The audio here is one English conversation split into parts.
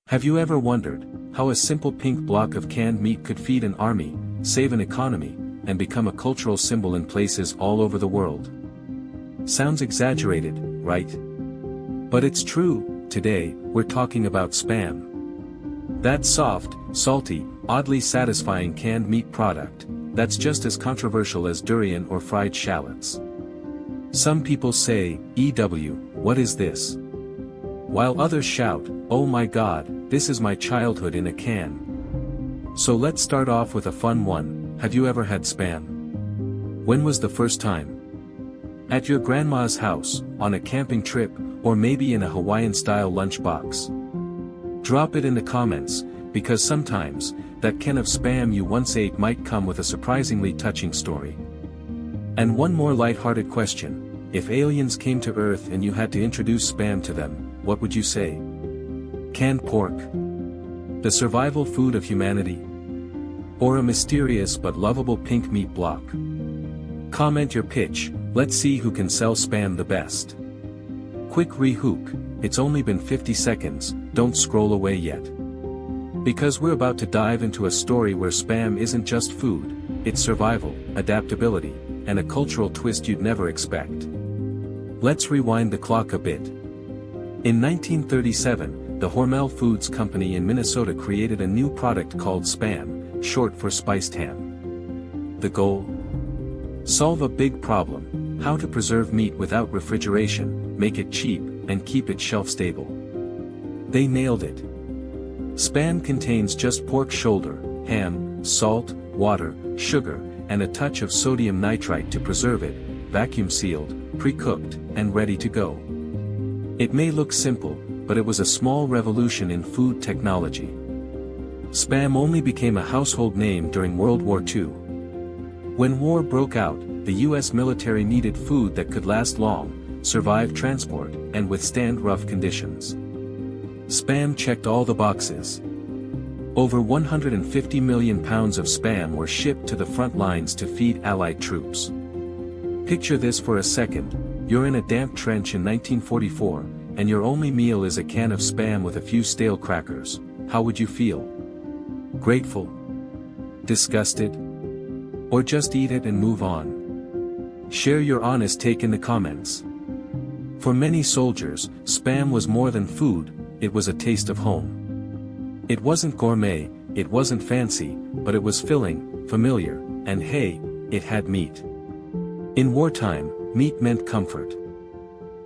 Have you ever wondered how a simple pink block of canned meat could feed an army, save an economy, and become a cultural symbol in places all over the world? Sounds exaggerated, right? But it's true. Today, we're talking about Spam. That soft, salty, oddly satisfying canned meat product, that's just as controversial as durian or fried shallots. Some people say, "EW, what is this?" While others shout, "Oh my God, this is my childhood in a can." So let's start off with a fun one. Have you ever had Spam? When was the first time? At your grandma's house, on a camping trip, or maybe in a Hawaiian-style lunchbox? Drop it in the comments, because sometimes, that can of Spam you once ate might come with a surprisingly touching story. And one more light-hearted question: if aliens came to Earth and you had to introduce Spam to them, what would you say? Canned pork? The survival food of humanity? Or a mysterious but lovable pink meat block? Comment your pitch. Let's see who can sell Spam the best. Quick rehook, it's only been 50 seconds, don't scroll away yet. Because we're about to dive into a story where Spam isn't just food, it's survival, adaptability, and a cultural twist you'd never expect. Let's rewind the clock a bit. In 1937, the Hormel Foods Company in Minnesota created a new product called Spam, short for spiced ham. The goal? Solve a big problem: how to preserve meat without refrigeration, make it cheap, and keep it shelf-stable. They nailed it. Spam contains just pork shoulder, ham, salt, water, sugar, and a touch of sodium nitrite to preserve it, vacuum-sealed, pre-cooked, and ready to go. It may look simple, but it was a small revolution in food technology. Spam only became a household name during World War II. When war broke out, the US military needed food that could last long, survive transport, and withstand rough conditions. Spam checked all the boxes. Over 150 million pounds of Spam were shipped to the front lines to feed Allied troops. Picture this for a second: you're in a damp trench in 1944, and your only meal is a can of Spam with a few stale crackers. How would you feel? Grateful? Disgusted? Or just eat it and move on? Share your honest take in the comments. For many soldiers, Spam was more than food, it was a taste of home. It wasn't gourmet, it wasn't fancy, but it was filling, familiar, and hey, it had meat. In wartime, meat meant comfort.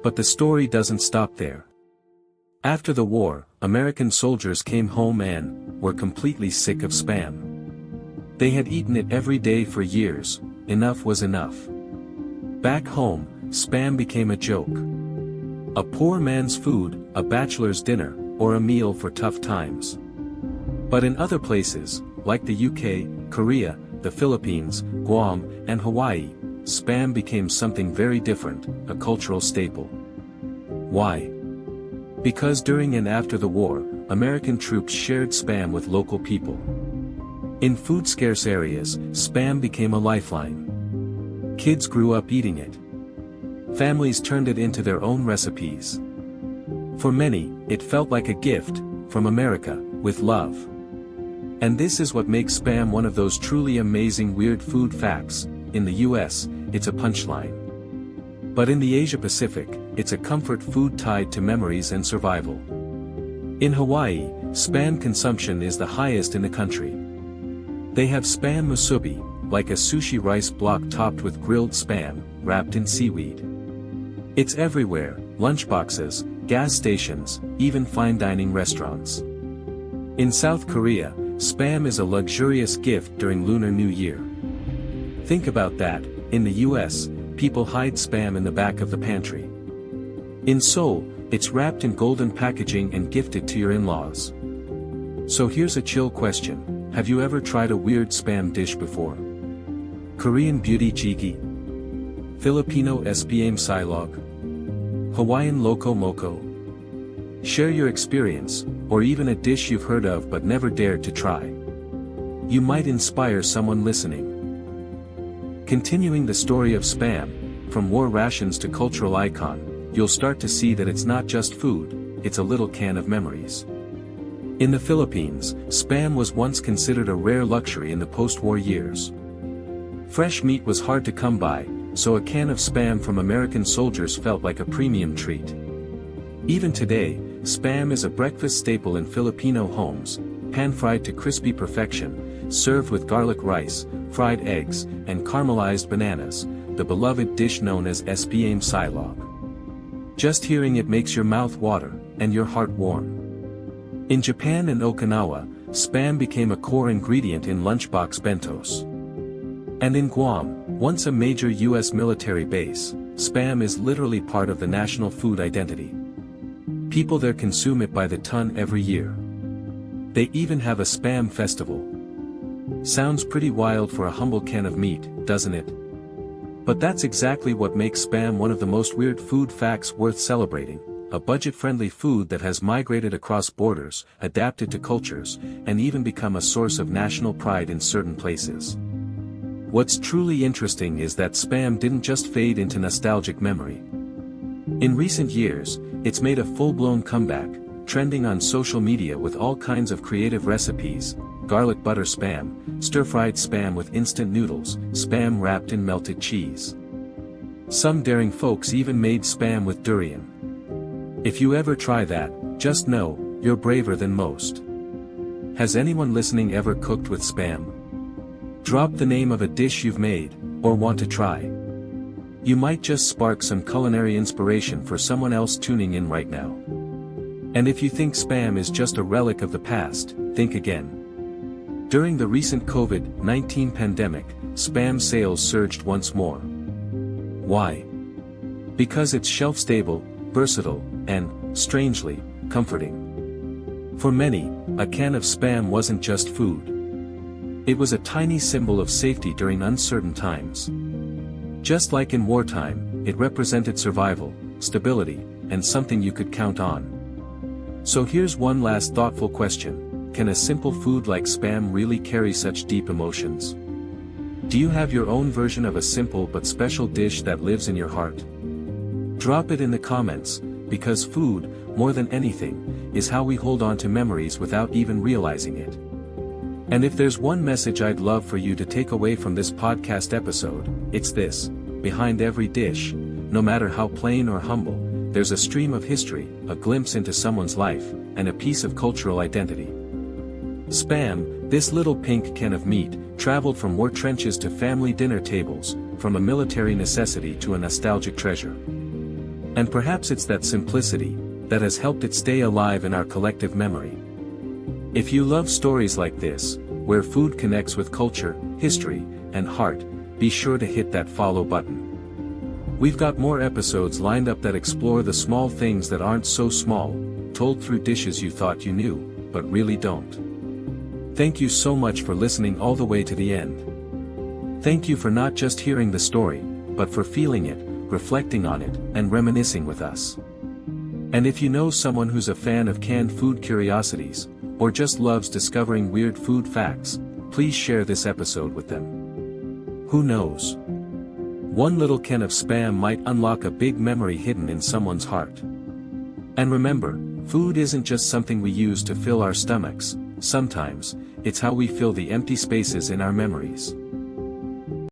But the story doesn't stop there. After the war, American soldiers came home and were completely sick of Spam. They had eaten it every day for years. Enough was enough. Back home, Spam became a joke. A poor man's food, a bachelor's dinner, or a meal for tough times. But in other places, like the UK, Korea, the Philippines, Guam, and Hawaii, Spam became something very different, a cultural staple. Why? Because during and after the war, American troops shared Spam with local people. In food-scarce areas, Spam became a lifeline. Kids grew up eating it. Families turned it into their own recipes. For many, it felt like a gift, from America, with love. And this is what makes Spam one of those truly amazing weird food facts. In the US, it's a punchline. But in the Asia-Pacific, it's a comfort food tied to memories and survival. In Hawaii, Spam consumption is the highest in the country. They have Spam musubi, like a sushi rice block topped with grilled Spam, wrapped in seaweed. It's everywhere: lunchboxes, gas stations, even fine dining restaurants. In South Korea, Spam is a luxurious gift during Lunar New Year. Think about that: in the US, people hide Spam in the back of the pantry. In Seoul, it's wrapped in golden packaging and gifted to your in-laws. So here's a chill question: have you ever tried a weird Spam dish before? Korean beauty jjigae? Filipino SPAMsilog? Hawaiian loco moco? Share your experience, or even a dish you've heard of but never dared to try. You might inspire someone listening. Continuing the story of Spam, from war rations to cultural icon, you'll start to see that it's not just food, it's a little can of memories. In the Philippines, Spam was once considered a rare luxury in the post-war years. Fresh meat was hard to come by, so a can of Spam from American soldiers felt like a premium treat. Even today, Spam is a breakfast staple in Filipino homes, pan-fried to crispy perfection, served with garlic rice, fried eggs, and caramelized bananas, the beloved dish known as SPAMsilog. Just hearing it makes your mouth water, and your heart warm. In Japan and Okinawa, Spam became a core ingredient in lunchbox bentos. And in Guam, once a major U.S. military base, Spam is literally part of the national food identity. People there consume it by the ton every year. They even have a Spam festival. Sounds pretty wild for a humble can of meat, doesn't it? But that's exactly what makes Spam one of the most weird food facts worth celebrating. A budget-friendly food that has migrated across borders, adapted to cultures, and even become a source of national pride in certain places. What's truly interesting is that Spam didn't just fade into nostalgic memory. In recent years, it's made a full-blown comeback, trending on social media with all kinds of creative recipes: garlic butter Spam, stir-fried Spam with instant noodles, Spam wrapped in melted cheese. Some daring folks even made Spam with durian. If you ever try that, just know, you're braver than most. Has anyone listening ever cooked with Spam? Drop the name of a dish you've made, or want to try. You might just spark some culinary inspiration for someone else tuning in right now. And if you think Spam is just a relic of the past, think again. During the recent COVID-19 pandemic, Spam sales surged once more. Why? Because it's shelf-stable, versatile, and, strangely, comforting. For many, a can of Spam wasn't just food. It was a tiny symbol of safety during uncertain times. Just like in wartime, it represented survival, stability, and something you could count on. So here's one last thoughtful question: can a simple food like Spam really carry such deep emotions? Do you have your own version of a simple but special dish that lives in your heart? Drop it in the comments, because food, more than anything, is how we hold on to memories without even realizing it. And if there's one message I'd love for you to take away from this podcast episode, it's this: behind every dish, no matter how plain or humble, there's a stream of history, a glimpse into someone's life, and a piece of cultural identity. Spam, this little pink can of meat, traveled from war trenches to family dinner tables, from a military necessity to a nostalgic treasure. And perhaps it's that simplicity that has helped it stay alive in our collective memory. If you love stories like this, where food connects with culture, history, and heart, be sure to hit that follow button. We've got more episodes lined up that explore the small things that aren't so small, told through dishes you thought you knew, but really don't. Thank you so much for listening all the way to the end. Thank you for not just hearing the story, but for feeling it, reflecting on it, and reminiscing with us. And if you know someone who's a fan of canned food curiosities, or just loves discovering weird food facts, please share this episode with them. Who knows? One little can of Spam might unlock a big memory hidden in someone's heart. And remember, food isn't just something we use to fill our stomachs. Sometimes, it's how we fill the empty spaces in our memories.